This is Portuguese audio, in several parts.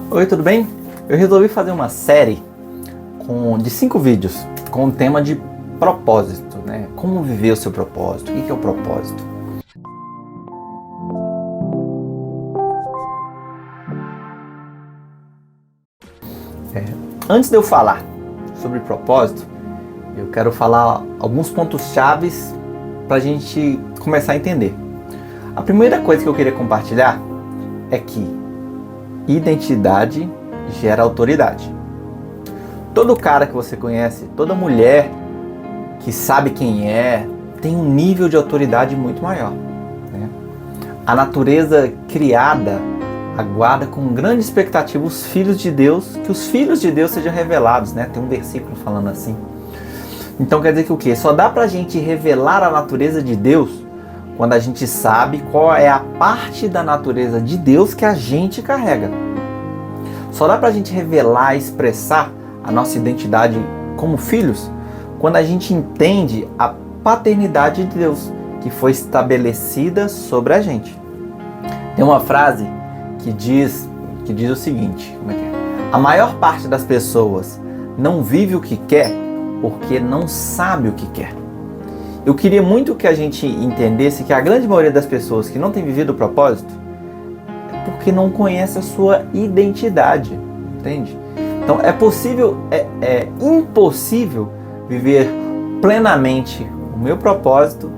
Oi, tudo bem? Eu resolvi fazer uma série de 5 vídeos com o tema de propósito, né? Como viver o seu propósito, o que é o propósito? Antes de eu falar sobre propósito, eu quero falar alguns pontos chaves para a gente começar a entender. A primeira coisa que eu queria compartilhar é que identidade gera autoridade. Todo cara que você conhece, toda mulher que sabe quem é, tem um nível de autoridade muito maior, né? A natureza criada aguarda com grande expectativa os filhos de Deus, que os filhos de Deus sejam revelados, né? Tem um versículo falando assim. Então quer dizer que o quê? Só dá pra gente revelar a natureza de Deus quando a gente sabe qual é a parte da natureza de Deus que a gente carrega. Só dá pra gente revelar, expressar a nossa identidade como filhos quando a gente entende a paternidade de Deus que foi estabelecida sobre a gente. Tem uma frase que diz o seguinte, como é que é? A maior parte das pessoas não vive o que quer porque não sabe o que quer. Eu queria muito que a gente entendesse que a grande maioria das pessoas que não tem vivido o propósito é porque não conhece a sua identidade, entende? Então é impossível viver plenamente o meu propósito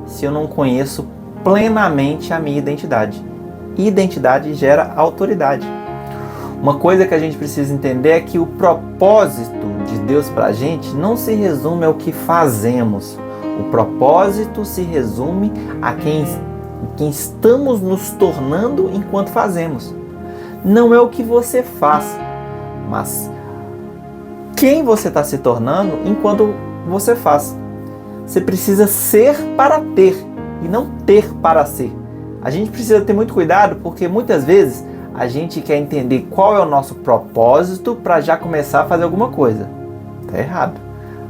se eu não conheço plenamente a minha identidade. Identidade gera autoridade. Uma coisa que a gente precisa entender é que o propósito de Deus para a gente não se resume ao que fazemos. O propósito se resume a quem estamos nos tornando enquanto fazemos. Não é o que você faz, mas quem você está se tornando enquanto você faz. Você precisa ser para ter e não ter para ser. A gente precisa ter muito cuidado porque muitas vezes a gente quer entender qual é o nosso propósito para já começar a fazer alguma coisa. Está errado.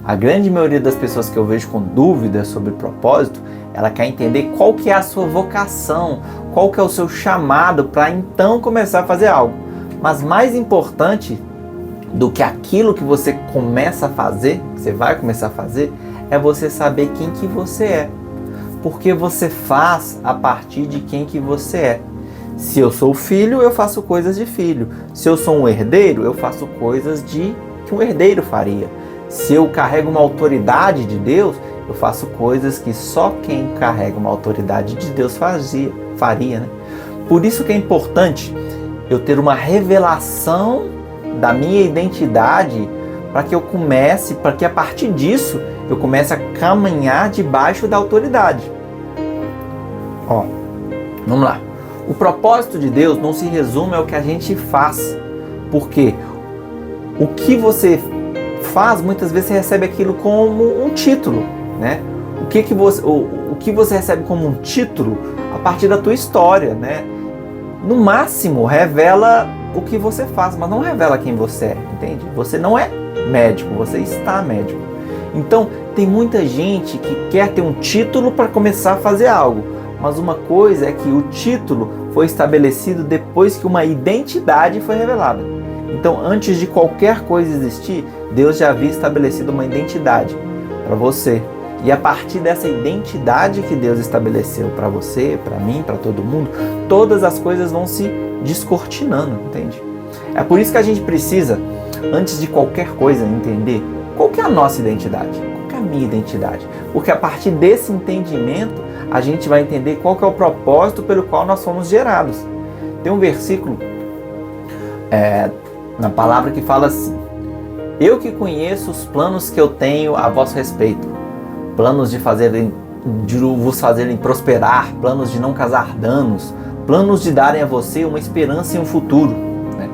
A grande maioria das pessoas que eu vejo com dúvidas sobre propósito, ela quer entender qual que é a sua vocação, qual que é o seu chamado para então começar a fazer algo. Mas mais importante do que aquilo que você começa a fazer, que você vai começar a fazer, é você saber quem que você é. Porque você faz a partir de quem que você é. Se eu sou filho, eu faço coisas de filho. Se eu sou um herdeiro, eu faço coisas que um herdeiro faria. Se eu carrego uma autoridade de Deus, eu faço coisas que só quem carrega uma autoridade de Deus faria, né? Por isso que é importante eu ter uma revelação da minha identidade para que a partir disso eu comece a caminhar debaixo da autoridade. Vamos lá. O propósito de Deus não se resume ao que a gente faz, porque o que você faz, muitas vezes você recebe aquilo como um título, né? O que você recebe como um título a partir da tua história, né? No máximo revela o que você faz, mas não revela quem você é, entende? Você não é médico, você está médico. Então, tem muita gente que quer ter um título para começar a fazer algo, mas uma coisa é que o título foi estabelecido depois que uma identidade foi revelada. Então, antes de qualquer coisa existir, Deus já havia estabelecido uma identidade para você. E a partir dessa identidade que Deus estabeleceu para você, para mim, para todo mundo, todas as coisas vão se descortinando, entende? É por isso que a gente precisa, antes de qualquer coisa, entender qual que é a nossa identidade, qual que é a minha identidade. Porque a partir desse entendimento, a gente vai entender qual que é o propósito pelo qual nós fomos gerados. Tem um versículo na palavra que fala assim: eu que conheço os planos que eu tenho a vosso respeito, planos de vos fazerem prosperar, planos de não causar danos, planos de darem a você uma esperança e um futuro, né?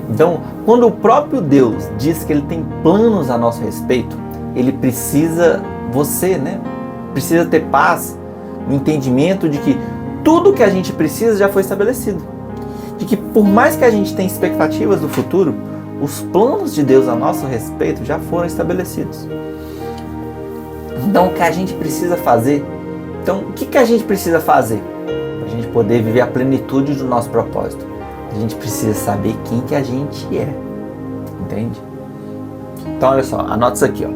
Então, quando o próprio Deus diz que Ele tem planos a nosso respeito, Ele precisa, precisa ter paz no entendimento de que tudo que a gente precisa já foi estabelecido. De que por mais que a gente tenha expectativas do futuro, os planos de Deus a nosso respeito já foram estabelecidos. Então, o que a gente precisa fazer? Então, o que a gente precisa fazer para a gente poder viver a plenitude do nosso propósito? A gente precisa saber quem que a gente é, entende? Então olha só, anota isso aqui, ó.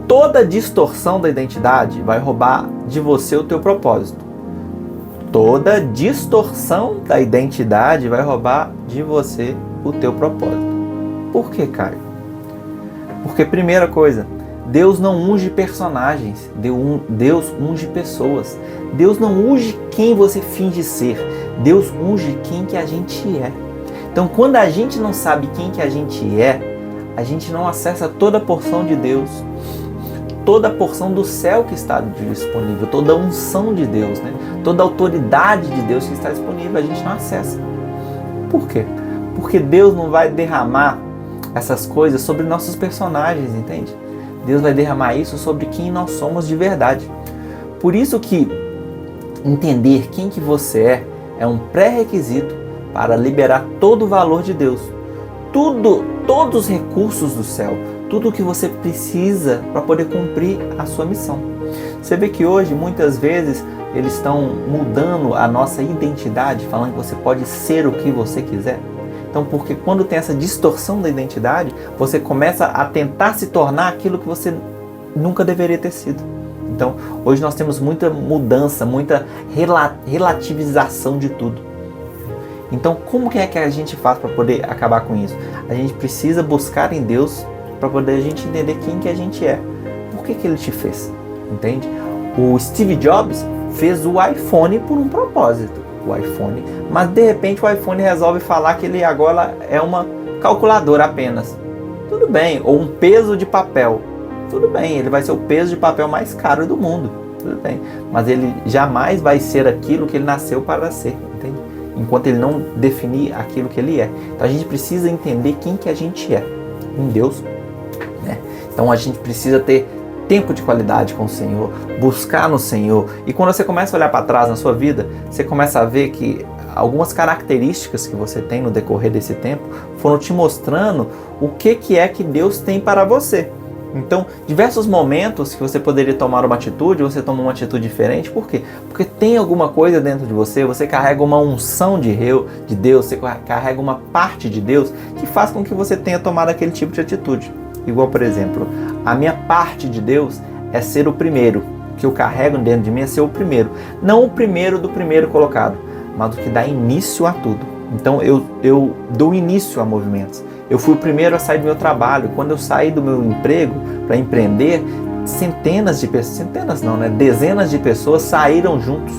Toda distorção da identidade vai roubar de você o teu propósito. Toda distorção da identidade vai roubar de você o teu propósito. Por que, Caio? Porque, primeira coisa, Deus não unge personagens, Deus unge pessoas. Deus não unge quem você finge ser, Deus unge quem que a gente é. Então, quando a gente não sabe quem que a gente é, a gente não acessa toda a porção de Deus, toda a porção do céu que está disponível, toda a unção de Deus, né? Toda a autoridade de Deus que está disponível, a gente não acessa. Por quê? Porque Deus não vai derramar essas coisas sobre nossos personagens, entende? Deus vai derramar isso sobre quem nós somos de verdade. Por isso que entender quem que você é um pré-requisito para liberar todo o valor de Deus. Todos os recursos do céu, tudo o que você precisa para poder cumprir a sua missão. Você vê que hoje, muitas vezes, eles estão mudando a nossa identidade, falando que você pode ser o que você quiser. Então, porque quando tem essa distorção da identidade, você começa a tentar se tornar aquilo que você nunca deveria ter sido. Então, hoje nós temos muita mudança, muita relativização de tudo. Então, como que é que a gente faz para poder acabar com isso? A gente precisa buscar em Deus para poder a gente entender quem que a gente é. Por que Ele te fez? Entende? O Steve Jobs fez o iPhone por um propósito. O iPhone. Mas de repente o iPhone resolve falar que ele agora é uma calculadora apenas. Tudo bem. Ou um peso de papel. Tudo bem. Ele vai ser o peso de papel mais caro do mundo. Tudo bem. Mas ele jamais vai ser aquilo que ele nasceu para ser. Entende? Enquanto ele não definir aquilo que ele é. Então a gente precisa entender quem que a gente é em Deus, né? Então a gente precisa ter tempo de qualidade com o Senhor, buscar no Senhor. E quando você começa a olhar para trás na sua vida, você começa a ver que algumas características que você tem no decorrer desse tempo foram te mostrando o que é que Deus tem para você. Então, diversos momentos que você poderia tomar uma atitude, você toma uma atitude diferente. Por quê? Porque tem alguma coisa dentro de você, você carrega uma unção de Deus, você carrega uma parte de Deus que faz com que você tenha tomado aquele tipo de atitude. Igual, por exemplo, a minha parte de Deus é ser o primeiro. O que eu carrego dentro de mim é ser o primeiro. Não o primeiro do primeiro colocado, mas o que dá início a tudo. Então eu dou início a movimentos. Eu fui o primeiro a sair do meu trabalho. Quando eu saí do meu emprego para empreender, dezenas de pessoas saíram juntos.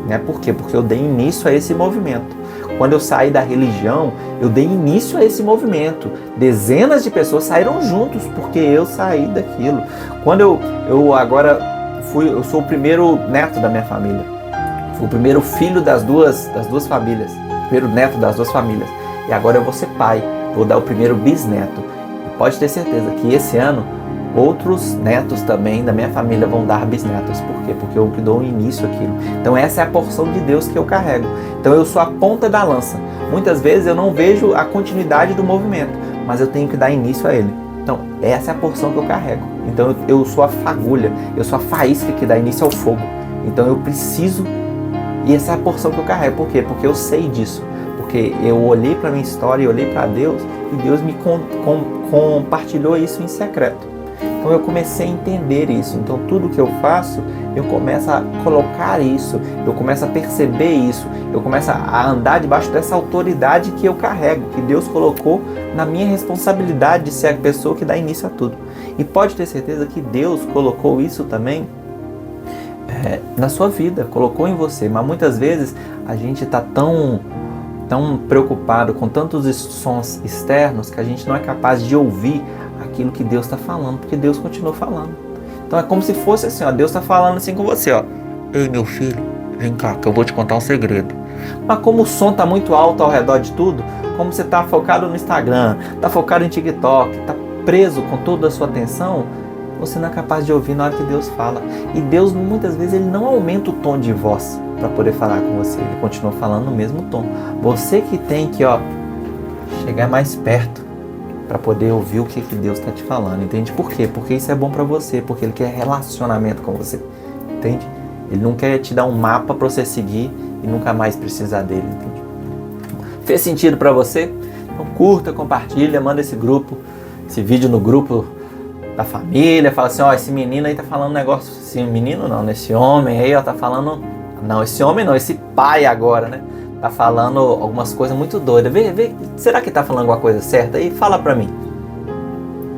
Né? Por quê? Porque eu dei início a esse movimento. Quando eu saí da religião, eu dei início a esse movimento. Dezenas de pessoas saíram juntos porque eu saí daquilo. Quando eu sou o primeiro neto da minha família. Fui o primeiro filho das duas famílias. Primeiro neto das duas famílias. E agora eu vou ser pai. Vou dar o primeiro bisneto. E pode ter certeza que esse ano outros netos também da minha família vão dar bisnetos. Por quê? Porque eu que dou início àquilo. Então essa é a porção de Deus que eu carrego. Então eu sou a ponta da lança. Muitas vezes eu não vejo a continuidade do movimento, mas eu tenho que dar início a ele. Então essa é a porção que eu carrego. Então eu sou a fagulha, eu sou a faísca que dá início ao fogo. Então eu preciso, e essa é a porção que eu carrego. Por quê? Porque eu sei disso. Porque eu olhei para a minha história e olhei para Deus, e Deus me compartilhou isso em secreto. Então eu comecei a entender isso. Então tudo que eu faço, eu começo a colocar isso, eu começo a perceber isso, eu começo a andar debaixo dessa autoridade que eu carrego, que Deus colocou na minha responsabilidade de ser a pessoa que dá início a tudo. E pode ter certeza que Deus colocou isso também na sua vida, colocou em você. Mas muitas vezes a gente está tão preocupado com tantos sons externos que a gente não é capaz de ouvir aquilo que Deus está falando, porque Deus continua falando. Então é como se fosse assim, ó, Deus está falando assim com você, ó. Ei, meu filho, vem cá que eu vou te contar um segredo. Mas como o som está muito alto ao redor de tudo, como você está focado no Instagram, está focado em TikTok, está preso com toda a sua atenção, você não é capaz de ouvir na hora que Deus fala. E Deus, muitas vezes, Ele não aumenta o tom de voz para poder falar com você. Ele continua falando no mesmo tom. Você que tem que, chegar mais perto para poder ouvir o que Deus está te falando. Entende? Por quê? Porque isso é bom para você. Porque Ele quer relacionamento com você. Entende? Ele não quer te dar um mapa para você seguir e nunca mais precisar dele. Entende? Fez sentido para você? Então curta, compartilha, manda esse vídeo no grupo da família, fala assim, ó, esse menino aí tá falando um negócio, esse menino não, esse homem aí, ó, tá falando, não, esse homem não, esse pai agora, né, tá falando algumas coisas muito doidas, vê, será que tá falando alguma coisa certa aí? Fala pra mim.